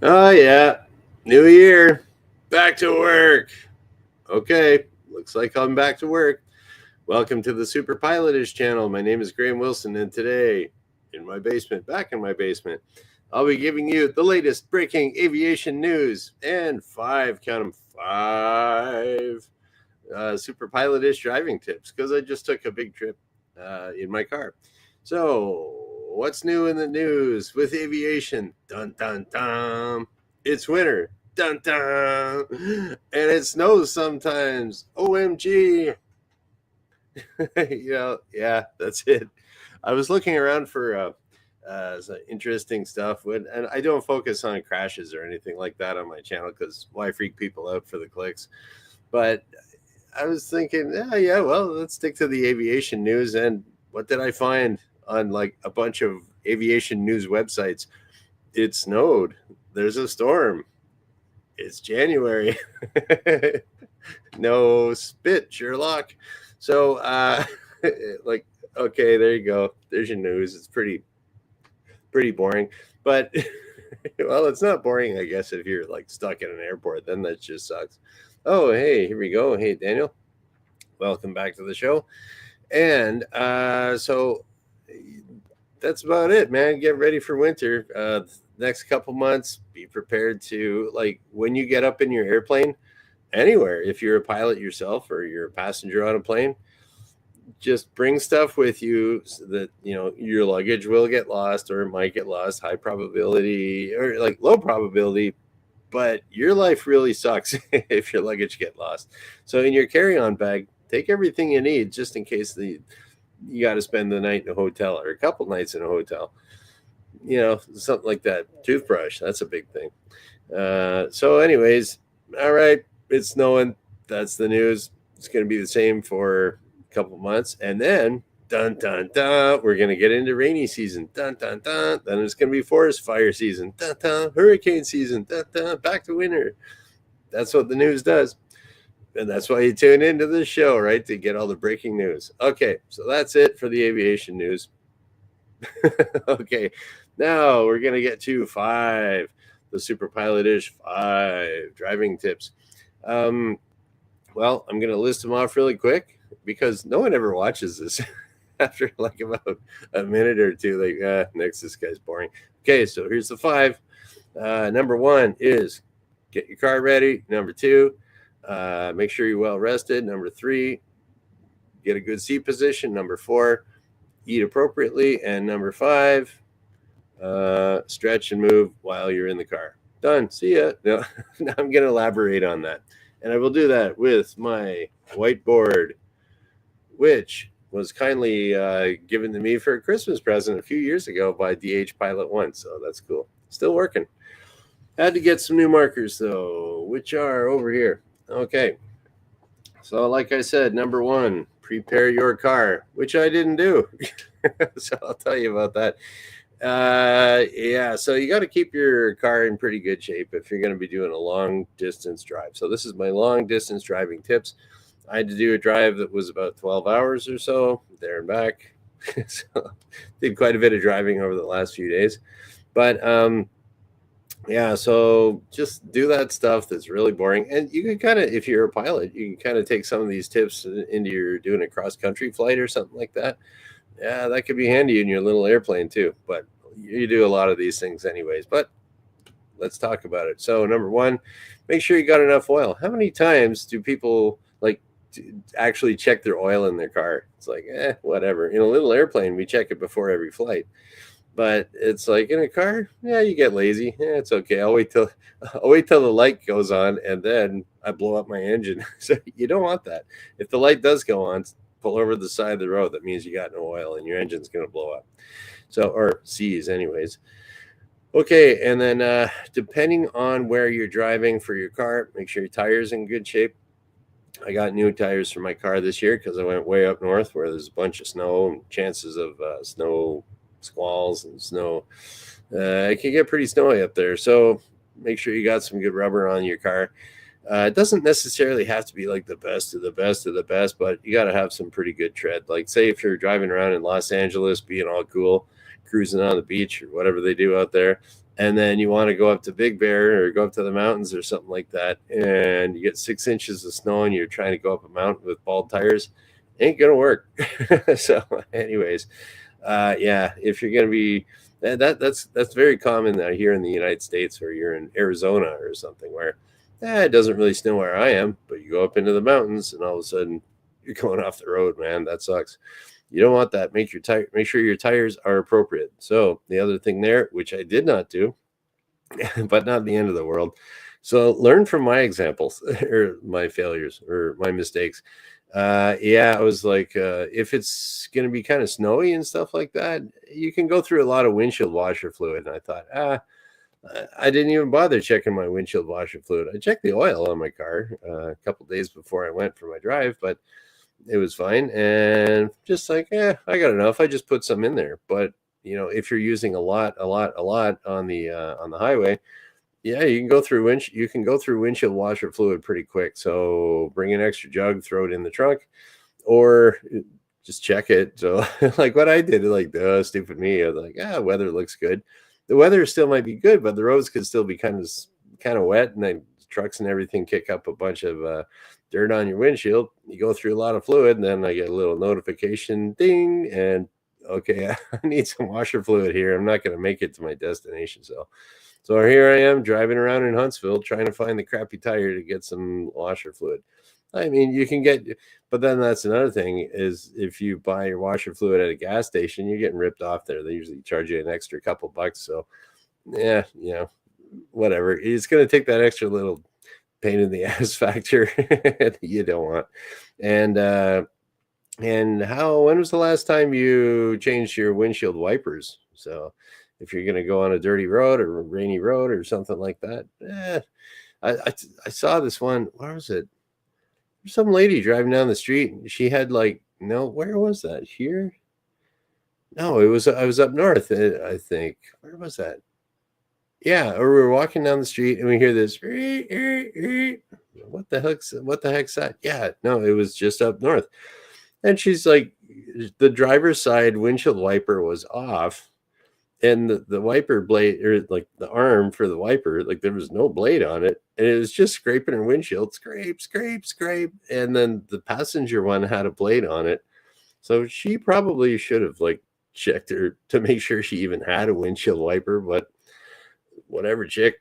Oh, yeah. New year. Back to work. Okay. Looks like I'm back to work. Welcome to the Superpilotish channel. My name is Graham Wilson, and today, back in my basement, I'll be giving you the latest breaking aviation news and count them, five Superpilotish driving tips because I just took a big trip in my car. So, what's new in the news with aviation? Dun dun dun. It's winter. Dun dun. And it snows sometimes. OMG. Yeah, that's it. I was looking around for some interesting stuff, and I don't focus on crashes or anything like that on my channel because why freak people out for the clicks? But I was thinking, yeah, well, let's stick to the aviation news. And what did I find on like a bunch of aviation news websites? It snowed. There's a storm. It's January. No spit, Sherlock. So, like, okay, there you go. There's your news. It's pretty boring, but well, it's not boring, I guess, if you're like stuck in an airport. Then that just sucks. Oh, hey, here we go. Hey, Daniel, welcome back to the show. And so that's about it, man. Get ready for winter. Next couple months, be prepared to, like, when you get up in your airplane, anywhere, if you're a pilot yourself or you're a passenger on a plane, just bring stuff with you so that your luggage will get lost or it might get lost. High probability or like low probability, but your life really sucks if your luggage get lost. So in your carry-on bag, take everything you need just in case you got to spend the night in a hotel or a couple nights in a hotel. Something like that. Toothbrush, that's a big thing. So anyways, all right, it's snowing. That's the news. It's going to be the same for a couple months, and then dun dun dun, we're going to get into rainy season. Dun dun dun. Then it's going to be forest fire season. Dun dun. Hurricane season. Dun dun. Back to winter. That's what the news does. And that's why you tune into this show, right? To get all the breaking news. Okay, so that's it for the aviation news. Okay, now we're going to get to the super pilotish 5 driving tips. Well, I'm going to list them off really quick because no one ever watches this after like about a minute or two. Like, next, this guy's boring. Okay, so here's the 5. Number 1 is get your car ready. Number 2, make sure you're well rested. Number 3, get a good seat position. Number 4, eat appropriately. And number 5, stretch and move while you're in the car. Done. See ya. No, now I'm going to elaborate on that. And I will do that with my whiteboard, which was kindly given to me for a Christmas present a few years ago by DH Pilot 1. So that's cool. Still working. Had to get some new markers, though, which are over here. Okay. So, like I said, number 1, prepare your car, which I didn't do. So I'll tell you about that. Yeah, so you got to keep your car in pretty good shape if you're going to be doing a long distance drive. So this is my long distance driving tips. I had to do a drive that was about 12 hours or so there and back. So did quite a bit of driving over the last few days. But yeah, so just do that stuff that's really boring. And you can kind of, if you're a pilot, you can kind of take some of these tips into your doing a cross country flight or something like that. Yeah, that could be handy in your little airplane too. But you do a lot of these things anyways. But let's talk about it. So number 1, make sure you got enough oil. How many times do people like actually check their oil in their car? It's like, whatever. In a little airplane, we check it before every flight. But it's like in a car, yeah, you get lazy. Yeah, it's okay. I'll wait till the light goes on and then I blow up my engine. So you don't want that. If the light does go on, pull over the side of the road. That means you got no oil and your engine's going to blow up. So, or seize, anyways. Okay, and then depending on where you're driving for your car, make sure your tires in good shape. I got new tires for my car this year because I went way up north where there's a bunch of snow and chances of snow squalls and snow. It can get pretty snowy up there, so make sure you got some good rubber on your car. It doesn't necessarily have to be like the best of the best of the best, but you got to have some pretty good tread. Like, say, if you're driving around in Los Angeles, being all cool, cruising on the beach or whatever they do out there, and then you want to go up to Big Bear or go up to the mountains or something like that, and you get 6 inches of snow and you're trying to go up a mountain with bald tires, ain't gonna work. So, anyways, yeah, if you're gonna be that's very common here in the United States, or you're in Arizona or something where it doesn't really snow where I am, but you go up into the mountains and all of a sudden you're going off the road, man. That sucks. You don't want that. Make sure your tires are appropriate. So the other thing there, which I did not do, but not the end of the world. So learn from my examples or my failures or my mistakes. Yeah, I was like, if it's going to be kind of snowy and stuff like that, you can go through a lot of windshield washer fluid. And I thought, I didn't even bother checking my windshield washer fluid. I checked the oil on my car a couple days before I went for my drive, but it was fine. And just like, I got enough. I just put some in there. But if you're using a lot on the highway, yeah, you can go through windshield washer fluid pretty quick. So bring an extra jug, throw it in the trunk, or just check it. So like what I did, like, stupid me, I was like, weather looks good. The weather still might be good, but the roads could still be kind of wet, and then trucks and everything kick up a bunch of dirt on your windshield. You go through a lot of fluid, and then I get a little notification, ding, and okay, I need some washer fluid here. I'm not going to make it to my destination. So here I am driving around in Huntsville trying to find the crappy tire to get some washer fluid. I mean, you can get, but then that's another thing is if you buy your washer fluid at a gas station, you're getting ripped off there. They usually charge you an extra couple bucks. So yeah, whatever. It's going to take that extra little pain in the ass factor that you don't want. And when was the last time you changed your windshield wipers? So if you're going to go on a dirty road or a rainy road or something like that, I saw this one. Where was it? Some lady driving down the street. She had where was that? Here? No, I was up north, I think. Where was that? Yeah, or we were walking down the street and we hear this. What the heck's that? Yeah, no, it was just up north. And she's like, the driver's side windshield wiper was off, and the wiper blade, or like the arm for the wiper, like there was no blade on it, and it was just scraping her windshield, scrape, and then the passenger one had a blade on it. So she probably should have checked her to make sure she even had a windshield wiper, but whatever, chick.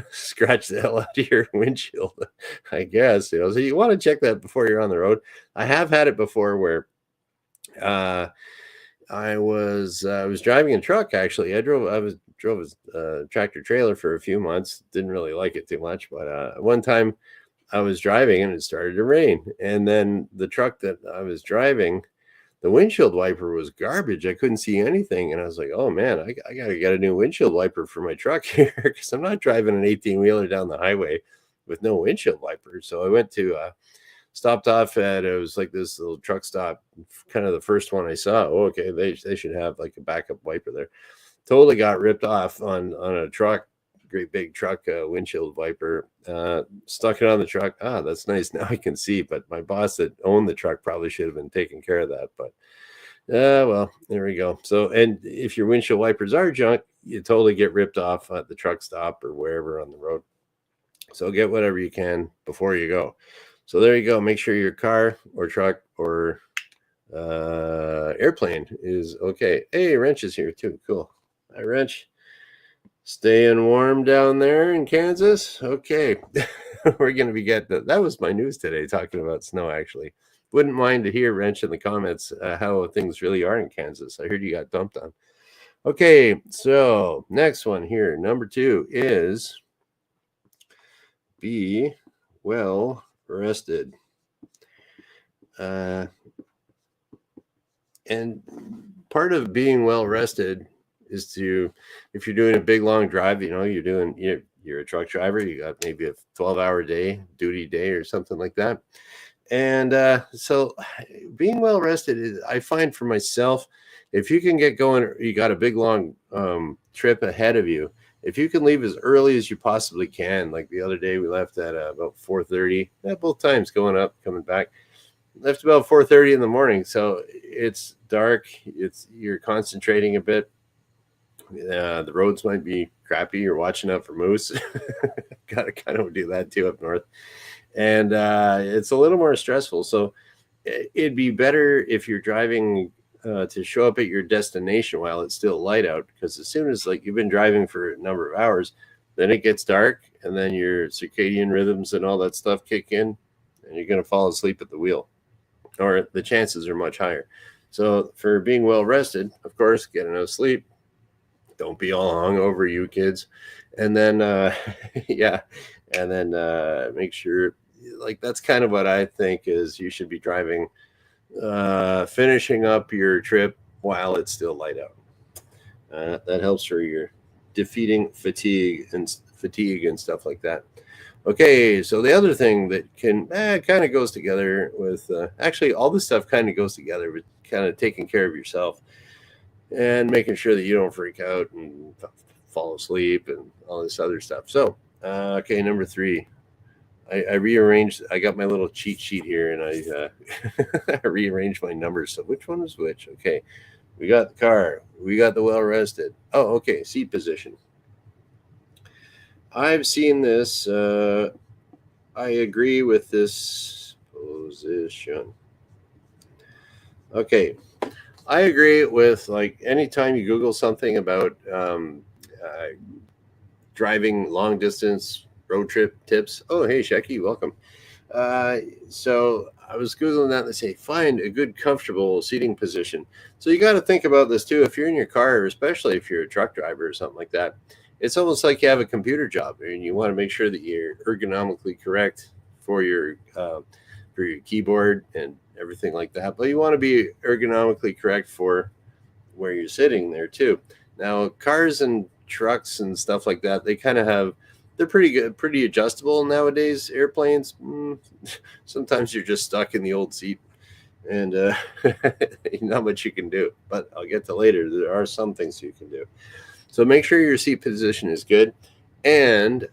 Scratch the hell out of your windshield, I guess. So you want to check that before you're on the road. I have had it before where I was driving a truck. Actually, I drove a tractor trailer for a few months. Didn't really like it too much, but one time I was driving and it started to rain, and then the truck that I was driving, the windshield wiper was garbage. I couldn't see anything, and I was like, "Oh man, I gotta get a new windshield wiper for my truck here because I'm not driving an 18-wheeler down the highway with no windshield wiper." So I went to stopped off at, it was like this little truck stop, kind of the first one I saw. Oh, okay, they should have like a backup wiper there. Totally got ripped off on a truck, great big truck windshield wiper. Stuck it on the truck. That's nice. Now I can see. But my boss that owned the truck probably should have been taking care of that. But well, there we go. So, and if your windshield wipers are junk, you totally get ripped off at the truck stop or wherever on the road. So get whatever you can before you go. So there you go. Make sure your car or truck or airplane is okay. Hey, Wrench is here too. Cool. Hi, Wrench. Staying warm down there in Kansas. Okay. We're going to be getting that was my news today, talking about snow, actually. Wouldn't mind to hear, Wrench, in the comments how things really are in Kansas. I heard you got dumped on. Okay. So next one here. Number 2 is be well rested. And part of being well rested is to, if you're doing a big long drive, you're a truck driver, you got maybe a 12-hour day, duty day or something like that. And so being well rested is, I find for myself, if you can get going, you got a big long trip ahead of you. If you can leave as early as you possibly can, like the other day we left at about 4:30, both times going up, coming back, left about 4:30 in the morning. So it's dark, you're concentrating a bit. The roads might be crappy. You're watching out for moose. Gotta kind of do that too up north. And it's a little more stressful. So it'd be better if you're driving to show up at your destination while it's still light out, because as soon as like you've been driving for a number of hours, then it gets dark, and then your circadian rhythms and all that stuff kick in, and you're going to fall asleep at the wheel, or the chances are much higher. So for being well rested, of course, get enough sleep. Don't be all hungover, you kids. And then yeah, and then make sure, like, that's kind of what I think is you should be driving, finishing up your trip while it's still light out. That helps for your defeating fatigue and stuff like that. Okay, so the other thing that can kind of goes together with actually all this stuff kind of goes together with kind of taking care of yourself and making sure that you don't freak out and fall asleep and all this other stuff. So, okay, number 3. I rearranged. I got my little cheat sheet here, and I rearranged my numbers. So which one is which? Okay, we got the car. We got the well rested. Oh, okay, seat position. I've seen this. I agree with this position. Okay, I agree with, like, anytime you Google something about driving long distance road trip tips. Oh, hey, Shecky, welcome. So I was Googling that, and they say, find a good, comfortable seating position. So you got to think about this too. If you're in your car, especially if you're a truck driver or something like that, it's almost like you have a computer job, and you want to make sure that you're ergonomically correct for your keyboard and everything like that. But you want to be ergonomically correct for where you're sitting there too. Now, cars and trucks and stuff like that, they kind of have, they're pretty good, pretty adjustable nowadays. Airplanes, sometimes you're just stuck in the old seat, and not much you can do. But I'll get to later. There are some things you can do. So make sure your seat position is good, and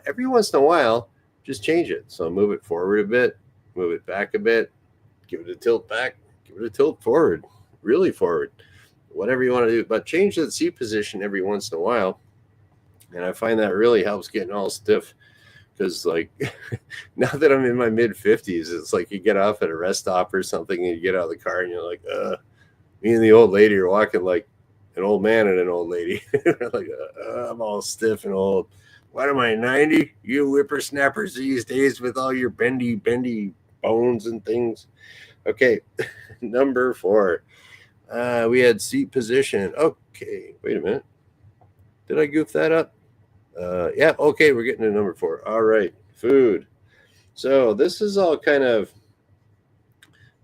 every once in a while, just change it. So move it forward a bit, move it back a bit, give it a tilt back, give it a tilt forward, really forward, whatever you want to do. But change the seat position every once in a while. And I find that really helps getting all stiff, because, like, now that I'm in my mid-50s, it's like you get off at a rest stop or something, and you get out of the car, and you're like, me and the old lady are walking like an old man and an old lady. Like, I'm all stiff and old. What am I, 90? You whippersnappers these days with all your bendy bones and things. Okay, number 4. We had seat position. Okay, wait a minute. Did I goof that up? Yeah, okay, we're getting to number 4. All right, food. So this is all kind of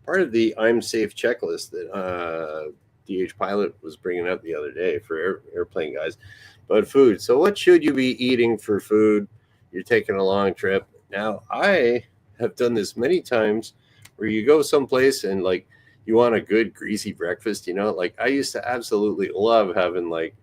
part of the I'm Safe checklist that DH Pilot was bringing up the other day for airplane guys. But food. So what should you be eating for food? You're taking a long trip. Now, I have done this many times where you go someplace and, like, you want a good greasy breakfast, like I used to absolutely love having like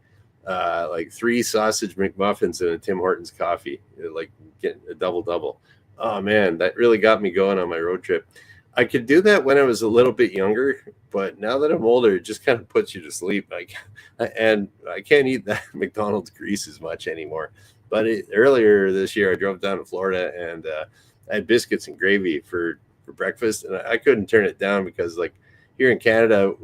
3 sausage McMuffins and a Tim Hortons coffee, like getting a double. Oh man, that really got me going on my road trip. I could do that when I was a little bit younger, but now that I'm older, it just kind of puts you to sleep. And I can't eat that McDonald's grease as much anymore. But earlier this year, I drove down to Florida, and I had biscuits and gravy for breakfast, and I couldn't turn it down because, like, here in Canada,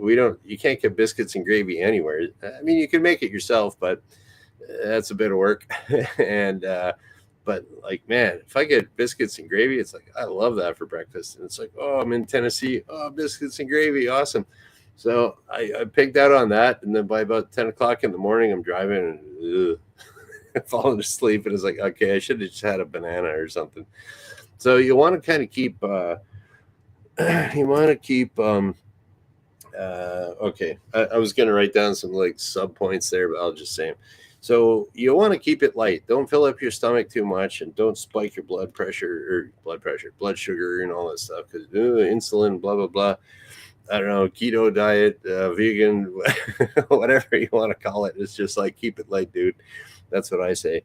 you can't get biscuits and gravy anywhere. I mean, you can make it yourself, but that's a bit of work. And but, like, man, if I get biscuits and gravy, it's like, I love that for breakfast. And it's like, oh, I'm in Tennessee. Oh, biscuits and gravy. Awesome. So I picked out on that. And then by about 10 o'clock in the morning, I'm driving and falling asleep. And it's like, okay, I should have just had a banana or something. So you want to kind of keep, okay. I was going to write down some, like, sub points there, but I'll just say them. So you want to keep it light. Don't fill up your stomach too much, and don't spike your blood sugar and all that stuff, because insulin, blah, blah, blah. I don't know, keto diet, vegan, whatever you want to call it. It's just like, keep it light, dude. That's what I say.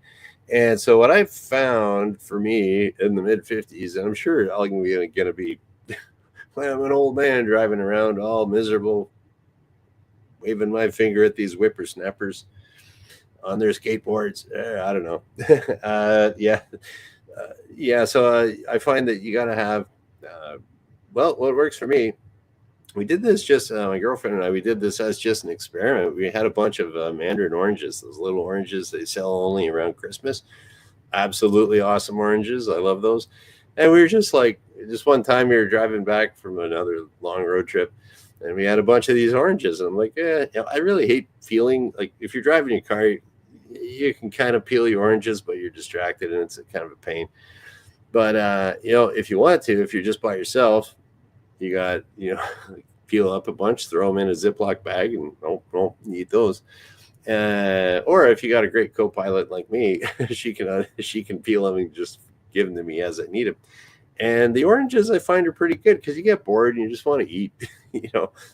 And so what I found for me in the mid-50s, and I'm sure I'm going to be when I'm an old man driving around all miserable, waving my finger at these whippersnappers, on their skateboards. I don't know. Yeah. So I find that you got to have, well, what works for me. We did this just my girlfriend and I. We did this as just an experiment. We had a bunch of mandarin oranges, those little oranges they sell only around Christmas. Absolutely awesome oranges. I love those. And we were just like, just one time we were driving back from another long road trip, and we had a bunch of these oranges. And I'm like, I really hate feeling like if you're driving your car, you can kind of peel your oranges, but you're distracted and it's kind of a pain. But if you want to, if you're just by yourself, you got peel up a bunch, throw them in a Ziploc bag, and don't eat those. Or if you got a great co-pilot like me, she can peel them and just give them to me as I need them. And the oranges I find are pretty good because you get bored and you just want to eat,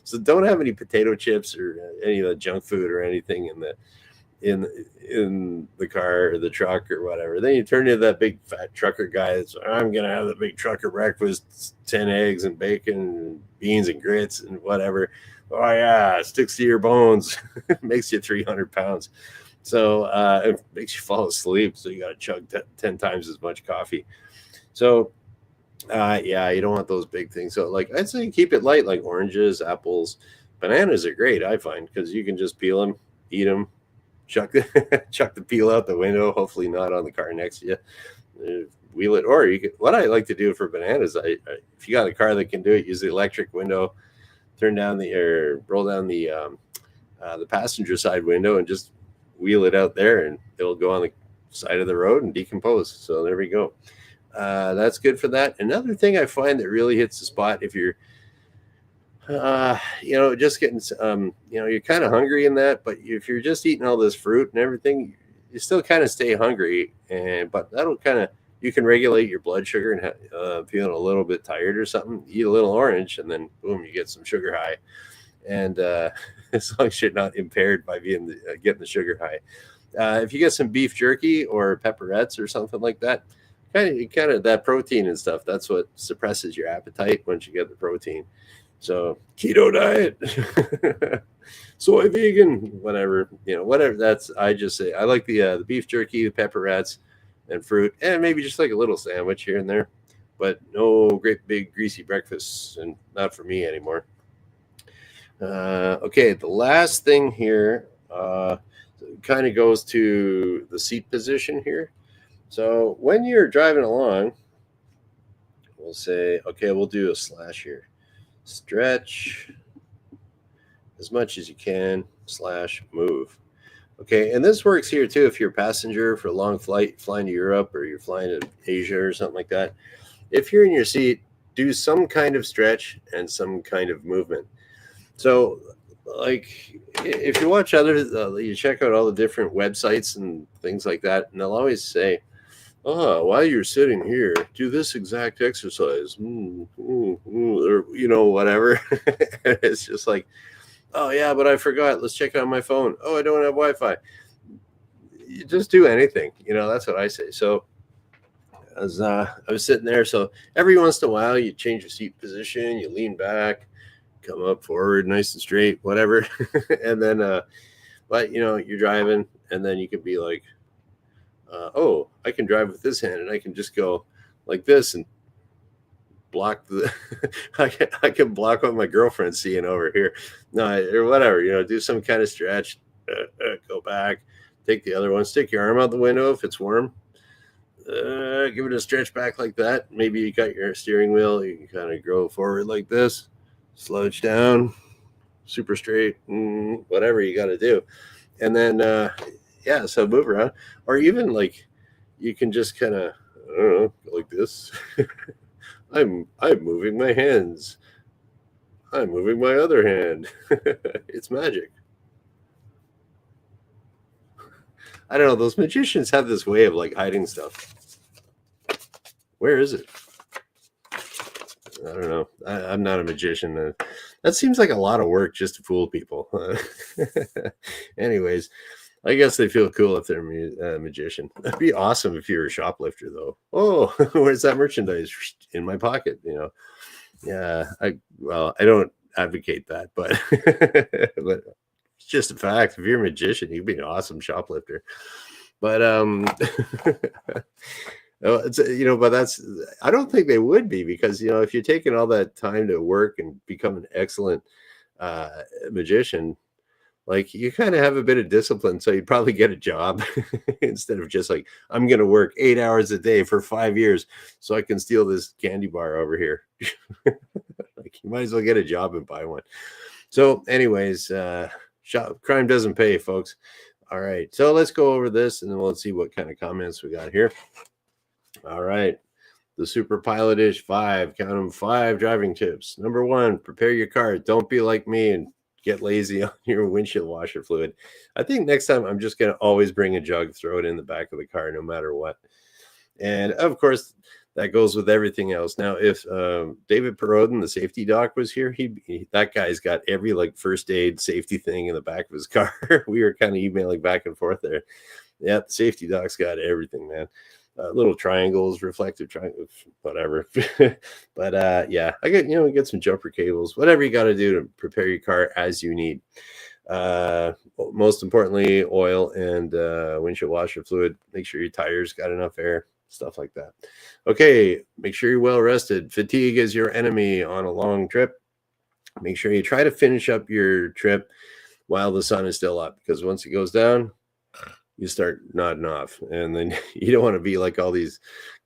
So don't have any potato chips or any of the junk food or anything in the car or the truck or whatever. Then you turn into that big fat trucker guy that's, I'm gonna have the big trucker breakfast, 10 eggs and bacon and beans and grits and whatever. Oh yeah, it sticks to your bones. Makes you 300 pounds. So it makes you fall asleep. So you got to chug 10 times as much coffee. So you don't want those big things. So like I'd say keep it light, like oranges, apples, bananas are great. I find because you can just peel them, eat them, chuck the peel out the window. Hopefully not on the car next to you. Wheel it, or you can. What I like to do for bananas, if you got a car that can do it, use the electric window. Roll down the passenger side window and just wheel it out there, and it'll go on the side of the road and decompose. So there we go. That's good for that. Another thing I find that really hits the spot if you're, just getting, you're kind of hungry in that, but if you're just eating all this fruit and everything, you still kind of stay hungry, but that'll you can regulate your blood sugar and feeling a little bit tired or something. Eat a little orange, and then boom, you get some sugar high. And as long as you're not impaired by getting the sugar high, if you get some beef jerky or pepperettes or something like that, kind of that protein and stuff. That's what suppresses your appetite once you get the protein. So keto diet, soy vegan, whatever. I just say I like the beef jerky, the pepperettes, and fruit, and maybe just like a little sandwich here and there, but no great big greasy breakfasts, and not for me anymore. Okay, the last thing here kind of goes to the seat position here. So when you're driving along, we'll say, okay, we'll do a slash here. Stretch as much as you can, / move. Okay, and this works here too if you're a passenger for a long flight, flying to Europe, or you're flying to Asia or something like that. If you're in your seat, do some kind of stretch and some kind of movement. So, like, if you watch others, you check out all the different websites and things like that, and they'll always say, while you're sitting here, do this exact exercise, or, whatever. It's just like, oh, yeah, but I forgot. Let's check it on my phone. Oh, I don't have Wi-Fi. You just do anything. That's what I say. So as I was sitting there, so every once in a while, you change your seat position, you lean back, come up forward, nice and straight, whatever. And then, but, you're driving, and then you can be like, I can drive with this hand, and I can just go like this and block I can block what my girlfriend's seeing over here. No, or whatever, do some kind of stretch, go back, take the other one, stick your arm out the window if it's warm, give it a stretch back like that. Maybe you got your steering wheel, you can kind of go forward like this, slouch down, super straight, whatever you got to do. And then so move around, or even like you can just kind of, I don't know, like this. I'm moving my hands. I'm moving my other hand. It's magic. I don't know. Those magicians have this way of like hiding stuff. Where is it? I don't know. I'm not a magician. That seems like a lot of work just to fool people. Anyways, I guess they feel cool if they're a magician. That'd be awesome if you're a shoplifter, though. Oh, where's that merchandise? In my pocket, Yeah. I don't advocate that, but but It's just a fact. If you're a magician, you'd be an awesome shoplifter. But it's but that's I don't think they would be because if you're taking all that time to work and become an excellent magician, like you kind of have a bit of discipline, so you'd probably get a job instead of just like I'm going to work 8 hours a day for 5 years so I can steal this candy bar over here. Like you might as well get a job and buy one. So, anyways, crime doesn't pay, folks. All right, so let's go over this and then we'll see what kind of comments we got here. All right, the superpilotish 5, count them 5 driving tips. Number 1, prepare your car. Don't be like me and get lazy on your windshield washer fluid. I think next time I'm just going to always bring a jug, throw it in the back of the car no matter what. And of course, that goes with everything else. Now, if David Perodin, the safety doc, was here, that guy's got every like first aid safety thing in the back of his car. We were kind of emailing back and forth there. Yeah, the safety doc's got everything, man. Little triangles, reflective triangles, whatever. But yeah, I get some jumper cables, whatever you got to do to prepare your car as you need. Most importantly, oil and windshield washer fluid. Make sure your tires got enough air, stuff like that. Okay, make sure you're well rested. Fatigue is your enemy on a long trip. Make sure you try to finish up your trip while the sun is still up, because once it goes down, you start nodding off, and then you don't want to be like all these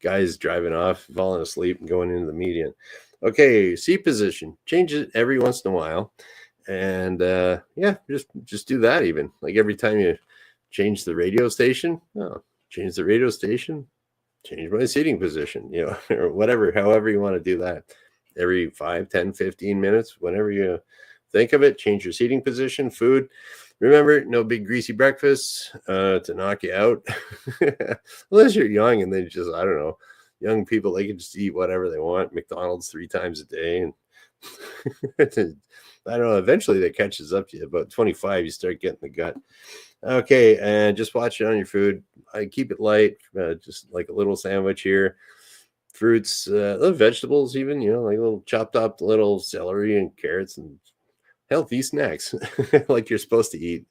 guys driving off, falling asleep, and going into the median. Okay, seat position, change it every once in a while, and yeah, just do that. Even like every time you change the radio station, change the radio station, change my seating position, or whatever, however you want to do that. Every 5, 10, 15 minutes, whenever you think of it, change your seating position. Food. Remember, no big greasy breakfasts to knock you out. Unless you're young and they just, I don't know, young people, they can just eat whatever they want. McDonald's 3 times a day. And I don't know, eventually that catches up to you. About 25, you start getting the gut. Okay, and just watch it on your food. I keep it light, just like a little sandwich here. Fruits, little vegetables even, like little chopped up little celery and carrots and healthy snacks like you're supposed to eat.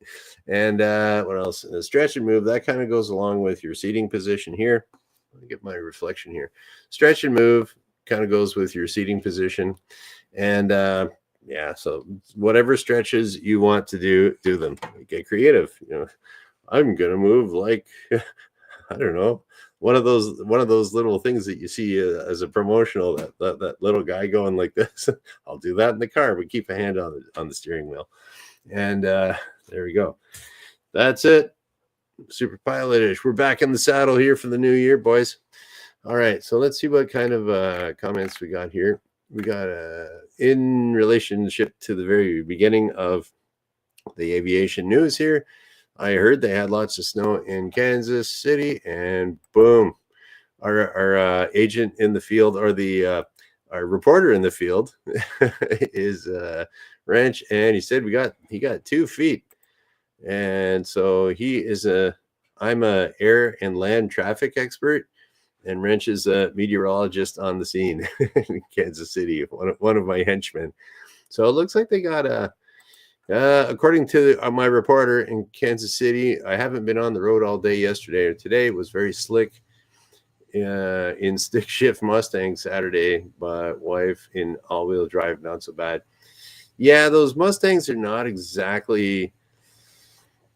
And what else? Stretch and move. That kind of goes along with your seating position here. Let me get my reflection here. Stretch and move kind of goes with your seating position. And yeah, so whatever stretches you want to do them. Get creative. I'm gonna move like I don't know, one of those little things that you see as a promotional, that little guy going like this. I'll do that in the car, but keep a hand on the steering wheel. And there we go. That's it. Superpilotish. We're back in the saddle here for the new year, boys. All right, so let's see what kind of comments we got here. We got in relationship to the very beginning of the aviation news here. I heard they had lots of snow in Kansas City, and boom, our agent in the field, or the our reporter in the field, is Wrench, and he said he got 2 feet, and so I'm a air and land traffic expert, and Wrench is a meteorologist on the scene in Kansas City, one of my henchmen. So it looks like they got according to my reporter in Kansas City, I haven't been on the road all day yesterday or today. It was very slick in stick shift Mustang Saturday. My wife in all-wheel drive, not so bad. Yeah, those Mustangs are not exactly,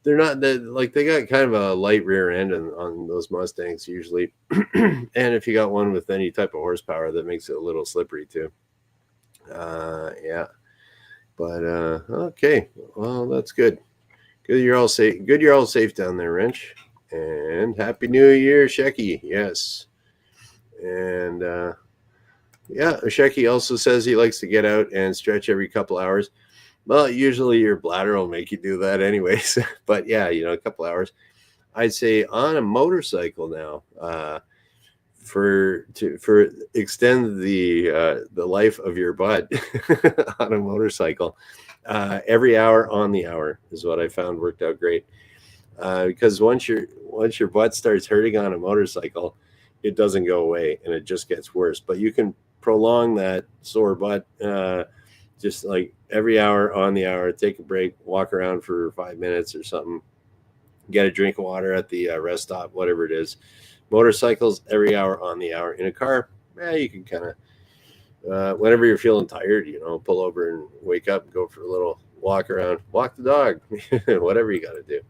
they're not, like they got kind of a light rear end on those Mustangs usually. And if you got one with any type of horsepower, that makes it a little slippery too. Yeah. But okay, well, that's good. Good you're all safe. Good you're all safe down there, Wrench. And Happy New Year, Shecky. Yes. And yeah, Shecky also says he likes to get out and stretch every couple hours. Well, usually your bladder will make you do that anyways. But yeah, a couple hours. I'd say on a motorcycle now, for extend the life of your butt on a motorcycle, every hour on the hour is what I found worked out great. Because once your butt starts hurting on a motorcycle, it doesn't go away and it just gets worse. But you can prolong that sore butt just like every hour on the hour, take a break, walk around for 5 minutes or something, get a drink of water at the rest stop, whatever it is. Motorcycles, every hour on the hour. In a car, you can kind of, whenever you're feeling tired, pull over and wake up and go for a little walk around, walk the dog, whatever you got to do.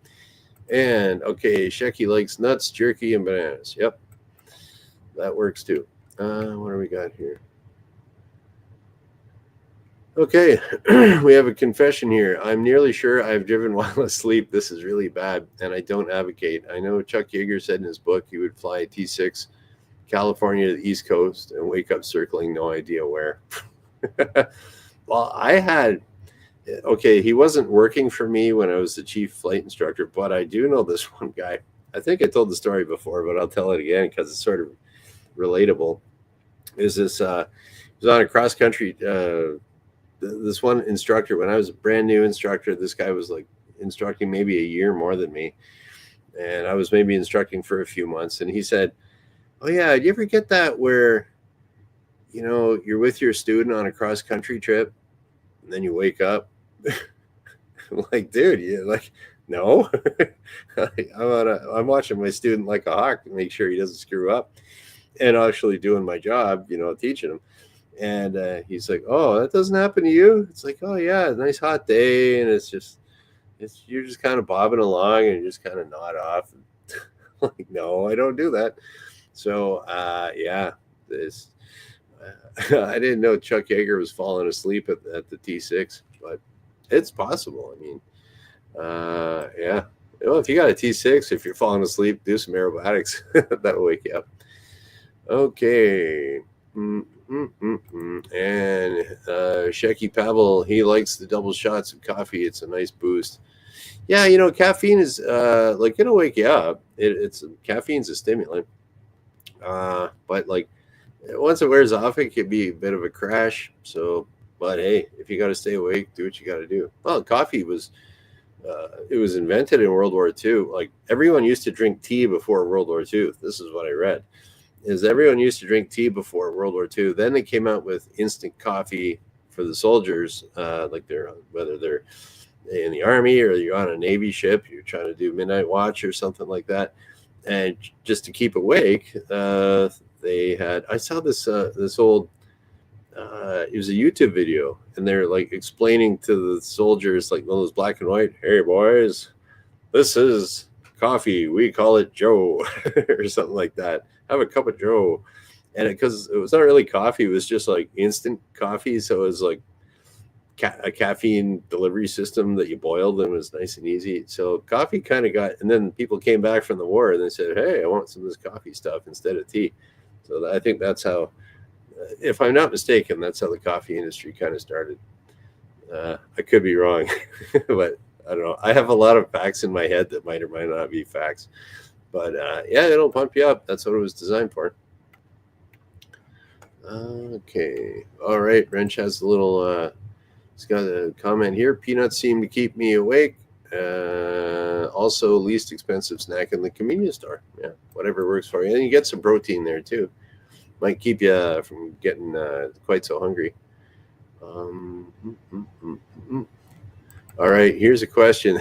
And okay, Shecky likes nuts, jerky, and bananas. Yep, that works too. What do we got here? Okay, we have a confession here. I'm nearly sure I've driven while asleep. This is really bad, and I don't advocate. I know Chuck Yeager said in his book he would fly a T6 California to the East Coast and wake up circling no idea where. Well, he wasn't working for me when I was the chief flight instructor, but I do know this one guy. I think I told the story before, but I'll tell it again because it's sort of relatable. Is this, he was on a cross country, this one instructor, when I was a brand new instructor, this guy was like instructing maybe a year more than me. And I was maybe instructing for a few months. And he said, oh yeah, do you ever get that where, you're with your student on a cross country trip and then you wake up? I'm like, dude, no. I'm watching my student like a hawk to make sure he doesn't screw up and actually doing my job, teaching him. And he's like, oh, that doesn't happen to you? It's like, oh yeah, nice hot day, and you're just kind of bobbing along and you just kind of nod off. Like, no, I don't do that. So I didn't know Chuck Yeager was falling asleep at the T6, but it's possible. I mean, yeah. Well, if you got a T6, if you're falling asleep, do some aerobatics. That'll wake you up. Okay. And Shecky Pavel, he likes the double shots of coffee. It's a nice boost. Yeah, caffeine is it'll wake you up. Caffeine's a stimulant. But like once it wears off, it could be a bit of a crash. So, but hey, if you got to stay awake, do what you got to do. Well, coffee was it was invented in World War II. Like everyone used to drink tea before World War II. This is what I read. Is everyone used to drink tea before World War II. Then they came out with instant coffee for the soldiers, whether they're in the army or you're on a Navy ship, you're trying to do midnight watch or something like that. And just to keep awake, I saw this old, it was a YouTube video, and they're like explaining to the soldiers, like one of those black and white, hey boys, this is coffee, we call it Joe, or something like that. Have a cup of Joe. And because it was not really coffee, it was just like instant coffee. So it was like a caffeine delivery system that you boiled, and it was nice and easy. So coffee kind of and then people came back from the war and they said, hey, I want some of this coffee stuff instead of tea. So I think that's how, if I'm not mistaken, that's how the coffee industry kind of started. I could be wrong, but I don't know. I have a lot of facts in my head that might or might not be facts. But yeah, it'll pump you up. That's what it was designed for. Okay. All right. Wrench has a little, he's got a comment here. Peanuts seem to keep me awake. Also, least expensive snack in the convenience store. Yeah, whatever works for you. And you get some protein there too. Might keep you from getting quite so hungry. All right. Here's a question.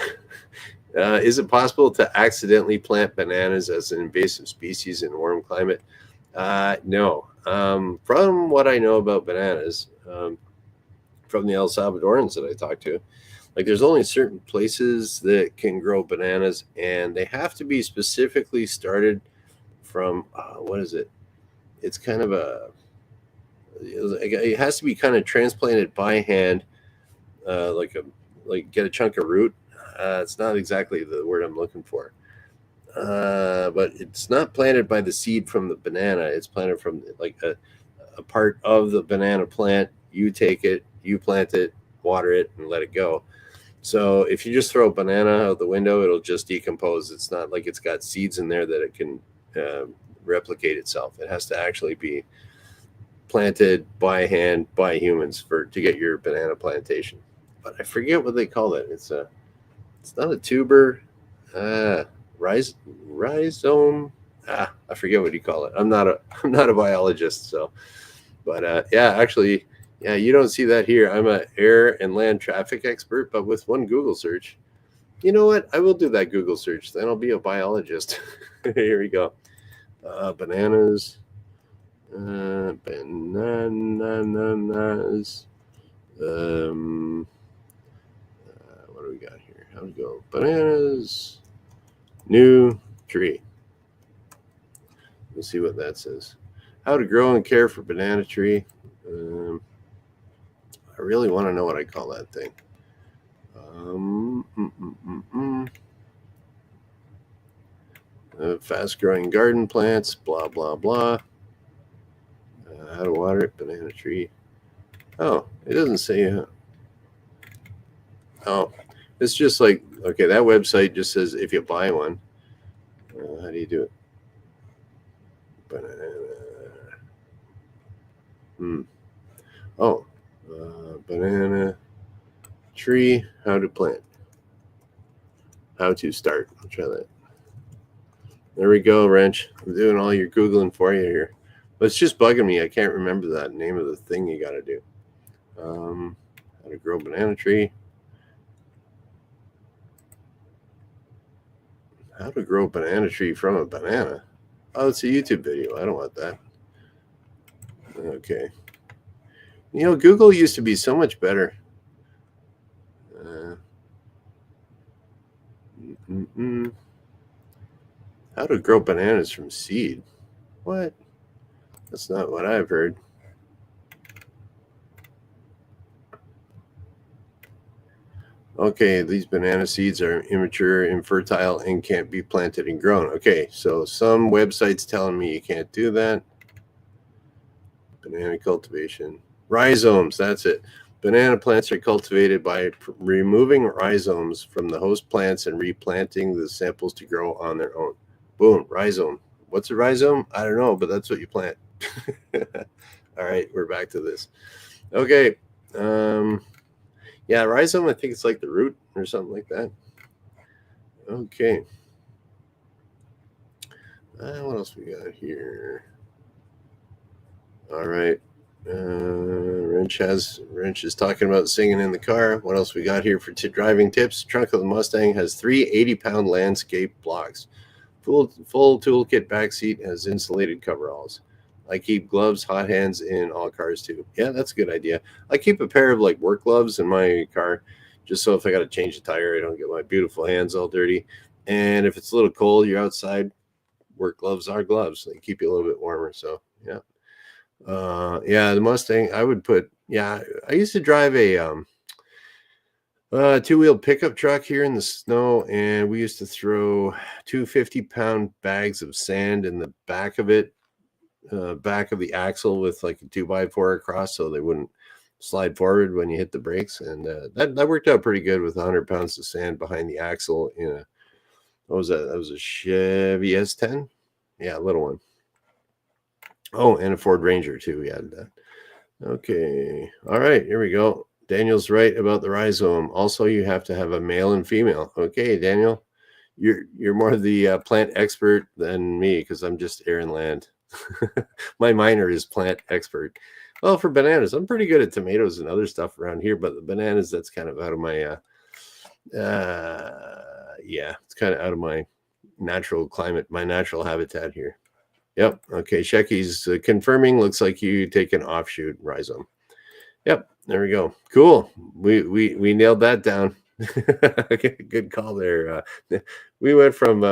Is it possible to accidentally plant bananas as an invasive species in a warm climate? No. From what I know about bananas, from the El Salvadorans that I talked to, like there's only certain places that can grow bananas, and they have to be specifically started from, what is it? It's kind of it has to be kind of transplanted by hand, like get a chunk of root. It's not exactly the word I'm looking for. But it's not planted by the seed from the banana. It's planted from like a part of the banana plant. You take it, you plant it, water it, and let it go. So if you just throw a banana out the window, it'll just decompose. It's not like it's got seeds in there that it can replicate itself. It has to actually be planted by hand by humans to get your banana plantation. But I forget what they call it. It's not a tuber, rhizome. I forget what you call it. I'm not a biologist, so. But yeah, actually, Yeah, you don't see that here. I'm an air and land traffic expert, but with one Google search. You know what? I will do that Google search. Then I'll be a biologist. Here we go. Bananas. Bananas. What do we got here? How do we go? Bananas. New tree. Let's see what that says. How to grow and care for banana tree. I really want to know what I call that thing. Fast growing garden plants, blah, blah, blah. How to water it, banana tree. Oh, it doesn't say. Oh, it's just like, okay, that website just says if you buy one. How do you do it? Banana. Oh, banana tree, how to plant. How to start. I'll try that. There we go, Wrench. I'm doing all your Googling for you here. But it's just bugging me. I can't remember that name of the thing you got to do. How to grow banana tree. How to grow a banana tree from a banana. Oh, it's a YouTube video. I don't want that. Okay. You know, Google used to be so much better. How to grow bananas from seed. What? That's not what I've heard. Okay, these banana seeds are immature, infertile, and can't be planted and grown. Okay, so some websites telling me you can't do that. Banana cultivation. Rhizomes, that's it. Banana plants are cultivated by removing rhizomes from the host plants and replanting the samples to grow on their own. Boom, rhizome. What's a rhizome? I don't know, but that's what you plant. All right, we're back to this. Okay. Yeah, rhizome, I think it's like the root or something like that. Okay. What else we got here? All right. Wrench is talking about singing in the car. What else we got here for driving tips? Trunk of the Mustang has 3 80-pound landscape blocks. Full toolkit back seat has insulated coveralls. I keep gloves, hot hands in all cars too. Yeah, that's a good idea. I keep a pair of like work gloves in my car, just so if I got to change a tire, I don't get my beautiful hands all dirty. And if it's a little cold, you're outside, work gloves are gloves. They keep you a little bit warmer. So yeah. Yeah, the Mustang, I would put, yeah, I used to drive a two-wheel pickup truck here in the snow, and we used to throw 2 50-pound bags of sand in the back of it, back of the axle with like a 2x4 across so they wouldn't slide forward when you hit the brakes. And that worked out pretty good with 100 pounds of sand behind the axle in a, what was that? That was a Chevy S10. Yeah, a little one. Oh, and a Ford Ranger too. We had that. Okay. All right. Here we go. Daniel's right about the rhizome. Also, you have to have a male and female. Okay, Daniel, you're more the plant expert than me because I'm just air and land. My minor is plant expert. Well, for bananas, I'm pretty good at tomatoes and other stuff around here, but the bananas, that's kind of out of my yeah, it's kind of out of my natural climate, my natural habitat here. Yep. Okay. Shecky's confirming. Looks like you take an offshoot rhizome. Yep. There we go. Cool. We nailed that down. Okay, good call there. We went from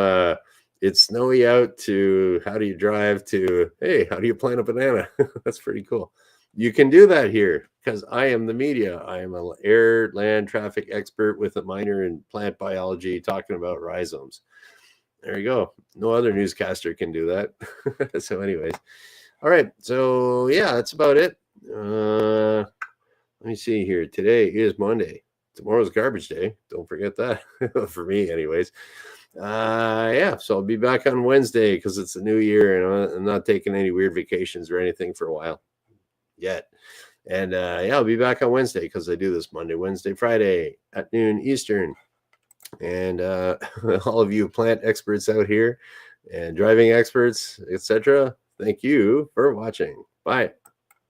it's snowy out to how do you drive to hey, how do you plant a banana? That's pretty cool. You can do that here because I am the media. I am an air land traffic expert with a minor in plant biology talking about rhizomes. There you go. No other newscaster can do that. So anyways, all right. So yeah, that's about it. Let me see here. Today is Monday. Tomorrow's garbage day. Don't forget that. For me anyways. Yeah, so I'll be back on Wednesday because it's a new year and I'm not taking any weird vacations or anything for a while yet. And yeah, I'll be back on Wednesday because I do this Monday, Wednesday, Friday at noon Eastern. And all of you plant experts out here and driving experts, etc., thank you for watching. Bye.